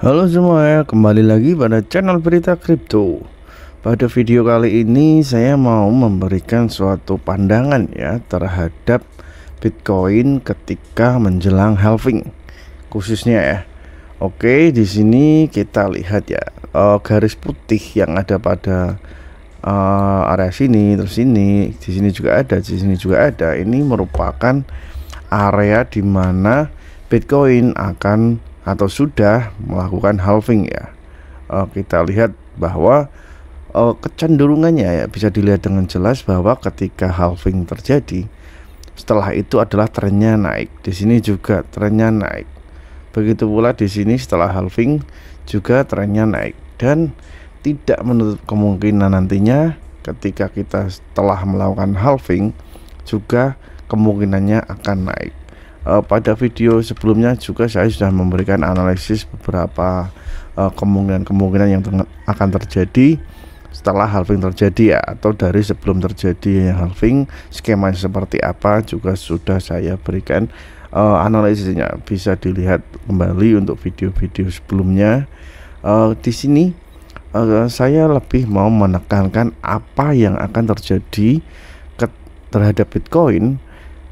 Halo semua ya, kembali lagi pada channel berita kripto. Pada video kali ini saya mau memberikan suatu pandangan ya terhadap Bitcoin ketika menjelang halving khususnya ya. Oke, di sini kita lihat ya garis putih yang ada pada area sini, terus ini, di sini juga ada, di sini juga ada. Ini merupakan area di mana Bitcoin akan atau sudah melakukan halving ya. Kita lihat bahwa kecenderungannya ya bisa dilihat dengan jelas bahwa ketika halving terjadi, setelah itu adalah trennya naik. Di sini juga trennya naik. Begitu pula di sini setelah halving juga trennya naik, dan tidak menutup kemungkinan nantinya ketika kita setelah melakukan halving juga kemungkinannya akan naik. Pada video sebelumnya juga saya sudah memberikan analisis beberapa kemungkinan-kemungkinan yang akan terjadi setelah halving terjadi ya, atau dari sebelum terjadi halving skema seperti apa juga sudah saya berikan analisisnya. Bisa dilihat kembali untuk video-video sebelumnya. Di sini saya lebih mau menekankan apa yang akan terjadi terhadap Bitcoin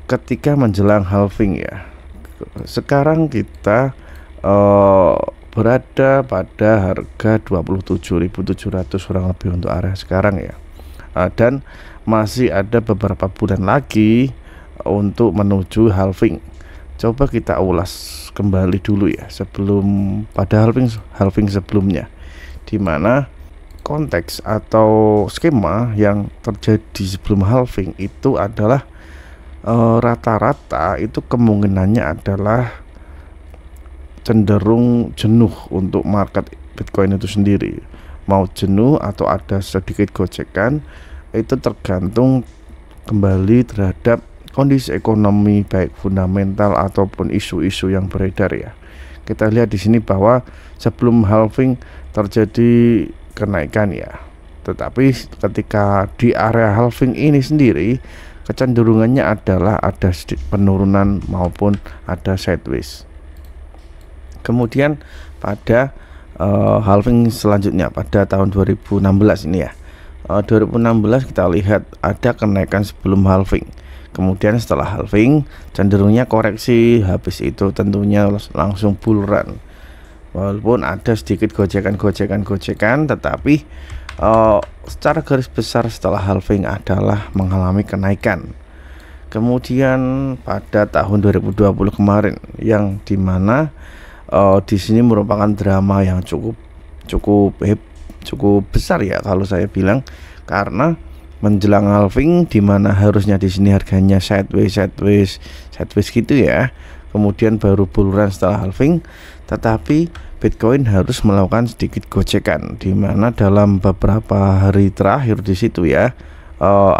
ketika menjelang halving ya. Sekarang kita berada pada harga 27.700 kurang lebih untuk area sekarang ya, dan masih ada beberapa bulan lagi untuk menuju halving. Coba kita ulas kembali dulu ya sebelum pada halving sebelumnya, di mana konteks atau skema yang terjadi sebelum halving itu adalah rata-rata itu kemungkinannya adalah cenderung jenuh untuk market Bitcoin itu sendiri. Mau jenuh atau ada sedikit gocekan itu tergantung kembali terhadap kondisi ekonomi baik fundamental ataupun isu-isu yang beredar ya. Kita lihat di sini bahwa sebelum halving terjadi kenaikan ya, tetapi ketika di area halving ini sendiri kecenderungannya adalah ada penurunan maupun ada sideways. Kemudian pada halving selanjutnya pada tahun 2016 ini ya, 2016 kita lihat ada kenaikan sebelum halving. Kemudian setelah halving cenderungnya koreksi, habis itu tentunya langsung bull run. Walaupun ada sedikit gocekan, tetapi secara garis besar setelah halving adalah mengalami kenaikan. Kemudian pada tahun 2020 kemarin yang dimana di sini merupakan drama yang cukup besar ya kalau saya bilang, karena menjelang halving di mana harusnya di sini harganya sideways gitu ya, kemudian baru bull run setelah halving, tetapi Bitcoin harus melakukan sedikit gocekan, di mana dalam beberapa hari terakhir di situ ya,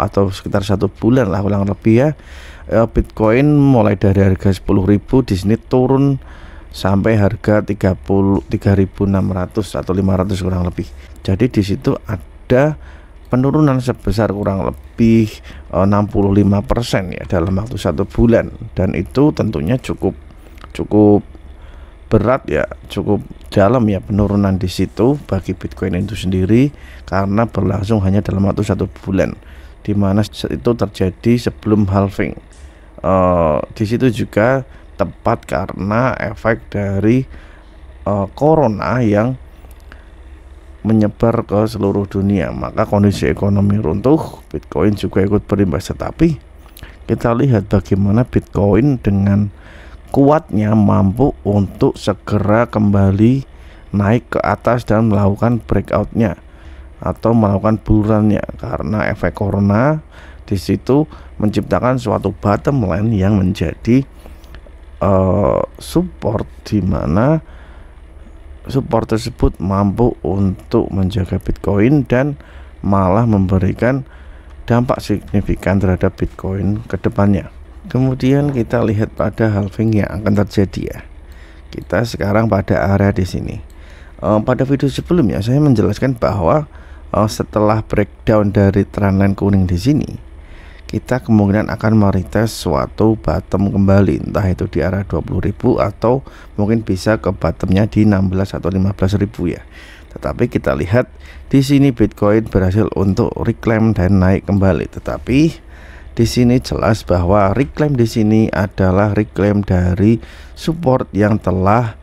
atau sekitar 1 bulan lah kurang lebih ya, Bitcoin mulai dari harga 10.000 di sini turun sampai harga 33.600 atau 500 kurang lebih. Jadi di situ ada penurunan sebesar kurang lebih 65% ya dalam waktu 1 bulan, dan itu tentunya cukup berat ya, cukup dalam ya penurunan di situ bagi Bitcoin itu sendiri, karena berlangsung hanya dalam waktu 1 bulan, di mana itu terjadi sebelum halving. Di situ juga tepat karena efek dari corona yang menyebar ke seluruh dunia, maka kondisi ekonomi runtuh, Bitcoin juga ikut berimbas. Tetapi kita lihat bagaimana Bitcoin dengan kuatnya mampu untuk segera kembali naik ke atas dan melakukan breakoutnya atau melakukan bull run-nya, karena efek corona di situ menciptakan suatu bottom line yang menjadi support, di mana support tersebut mampu untuk menjaga Bitcoin dan malah memberikan dampak signifikan terhadap Bitcoin ke depannya. Kemudian kita lihat pada halving yang akan terjadi ya. Kita sekarang pada area di sini. Pada video sebelumnya saya menjelaskan bahwa setelah breakdown dari trendline kuning di sini, kita kemungkinan akan meretest suatu bottom kembali, entah itu di area 20.000 atau mungkin bisa ke bottomnya di 16 atau 15.000 ya. Tetapi kita lihat di sini Bitcoin berhasil untuk reclaim dan naik kembali. Tetapi di sini jelas bahwa reclaim di sini adalah reclaim dari support yang telah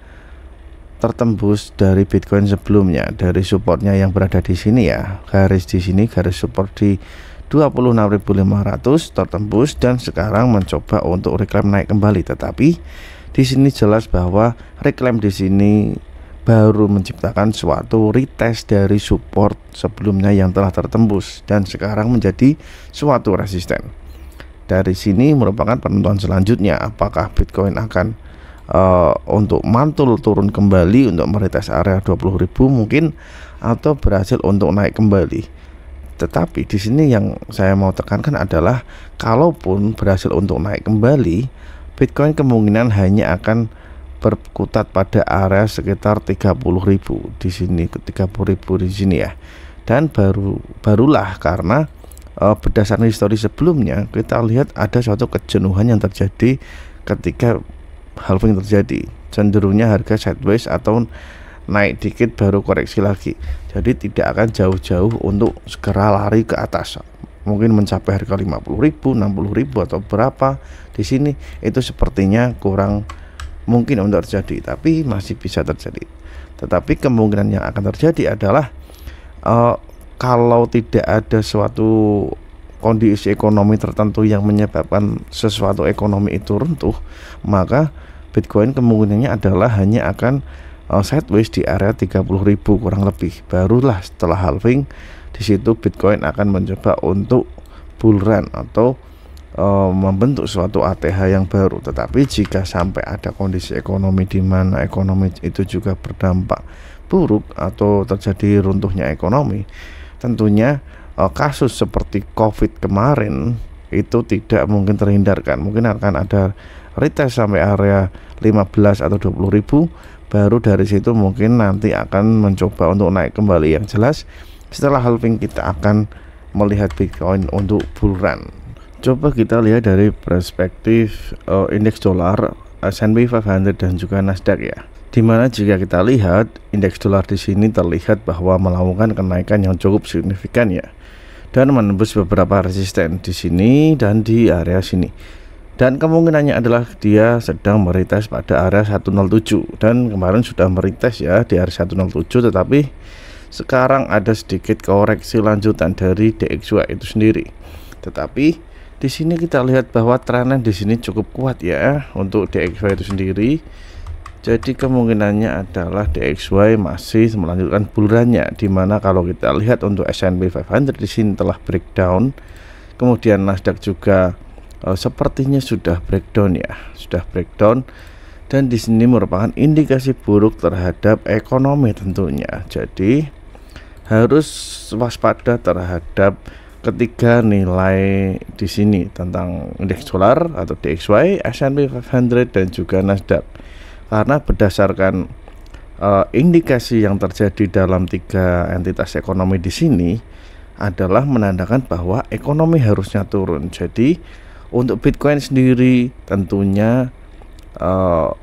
tertembus dari Bitcoin sebelumnya, dari supportnya yang berada di sini ya, garis di sini, garis support di 26.500 tertembus dan sekarang mencoba untuk reclaim naik kembali. Tetapi di sini jelas bahwa reclaim di sini baru menciptakan suatu retest dari support sebelumnya yang telah tertembus dan sekarang menjadi suatu resisten. Dari sini merupakan penentuan selanjutnya, apakah Bitcoin akan untuk mantul turun kembali untuk meretest area 20.000 mungkin, atau berhasil untuk naik kembali. Tetapi di sini yang saya mau tekankan adalah kalaupun berhasil untuk naik kembali, Bitcoin kemungkinan hanya akan berkutat pada area sekitar 30.000 di sini, 30.000 di sini ya. Dan barulah karena berdasarkan histori sebelumnya kita lihat ada suatu kejenuhan yang terjadi ketika halving terjadi, cenderungnya harga sideways atau naik dikit baru koreksi lagi. Jadi tidak akan jauh-jauh untuk segera lari ke atas, mungkin mencapai harga 50.000, 60.000 atau berapa di sini. Itu sepertinya kurang mungkin untuk terjadi, tapi masih bisa terjadi. Tetapi kemungkinan yang akan terjadi adalah kalau tidak ada suatu kondisi ekonomi tertentu yang menyebabkan sesuatu ekonomi itu runtuh, maka Bitcoin kemungkinannya adalah hanya akan sideways di area 30.000 kurang lebih. Barulah setelah halving di situ Bitcoin akan mencoba untuk bull run atau membentuk suatu ATH yang baru. Tetapi jika sampai ada kondisi ekonomi di mana ekonomi itu juga berdampak buruk atau terjadi runtuhnya ekonomi, tentunya kasus seperti COVID kemarin itu tidak mungkin terhindarkan. Mungkin akan ada retest sampai area 15 atau 20.000, baru dari situ mungkin nanti akan mencoba untuk naik kembali. Yang jelas setelah halving kita akan melihat Bitcoin untuk bull run. Coba kita lihat dari perspektif indeks dolar, S&P 500 dan juga Nasdaq ya. Dimana jika kita lihat indeks dolar di sini terlihat bahwa melakukan kenaikan yang cukup signifikan ya, dan menembus beberapa resisten di sini dan di area sini. Dan kemungkinannya adalah dia sedang meretest pada area 107, dan kemarin sudah meretest ya di area 107, tetapi sekarang ada sedikit koreksi lanjutan dari DXY itu sendiri. Tetapi di sini kita lihat bahwa trennya di sini cukup kuat ya untuk DXY itu sendiri. Jadi kemungkinannya adalah DXY masih melanjutkan bull run-nya, dimana kalau kita lihat untuk S&P 500 di sini telah breakdown, kemudian Nasdaq juga sepertinya sudah breakdown ya, sudah breakdown, dan di sini merupakan indikasi buruk terhadap ekonomi tentunya. Jadi harus waspada terhadap ketiga nilai di sini tentang indeks dolar atau DXY, S&P 500 dan juga Nasdaq. Karena berdasarkan indikasi yang terjadi dalam tiga entitas ekonomi di sini adalah menandakan bahwa ekonomi harusnya turun. Jadi untuk Bitcoin sendiri tentunya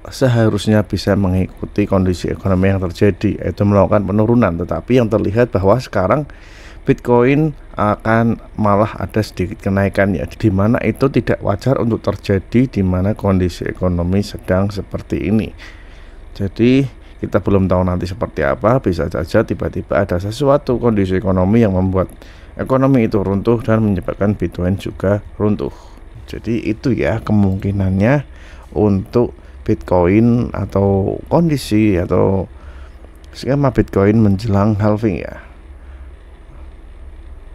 seharusnya bisa mengikuti kondisi ekonomi yang terjadi, yaitu melakukan penurunan. Tetapi yang terlihat bahwa sekarang Bitcoin akan malah ada sedikit kenaikan ya, di mana itu tidak wajar untuk terjadi di mana kondisi ekonomi sedang seperti ini. Jadi kita belum tahu nanti seperti apa, bisa saja tiba-tiba ada sesuatu kondisi ekonomi yang membuat ekonomi itu runtuh dan menyebabkan Bitcoin juga runtuh. Jadi itu ya kemungkinannya untuk Bitcoin atau kondisi atau skema Bitcoin menjelang halving ya.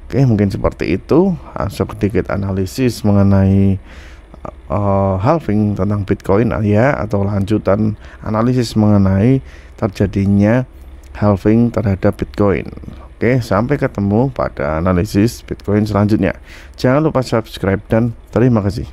Oke, mungkin seperti itu sedikit analisis mengenai halving tentang Bitcoin ya, atau lanjutan analisis mengenai terjadinya halving terhadap Bitcoin. Oke, sampai ketemu pada analisis Bitcoin selanjutnya. Jangan lupa subscribe dan terima kasih.